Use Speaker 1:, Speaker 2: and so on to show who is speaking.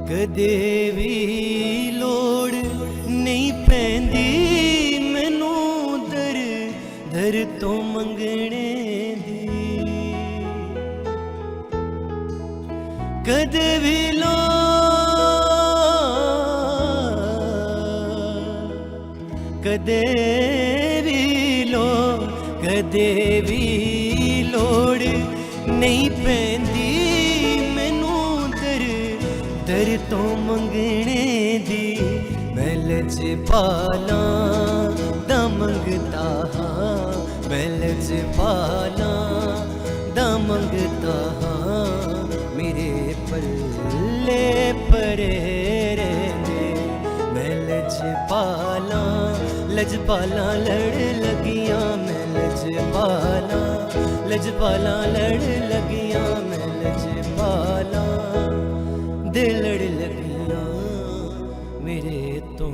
Speaker 1: कदे भी लोड़ नहीं पैंदी मैनू दर दर तो मंगने दी। कदे भी कदे भी लोड़ नहीं पैंदी मैनू दर दर तो मंगने दी। मैं लजपाला दा मंगता हाँ, मैं लजपाला दा मंगता हाँ, मेरे पल्ले परे रहंदे। मैं लजपाला लजपाला लड़ लगियां, मैं लजपाला लजपाला लड़ लगियां, मैं लजपाला दिल लड़ लगियां मेरे तो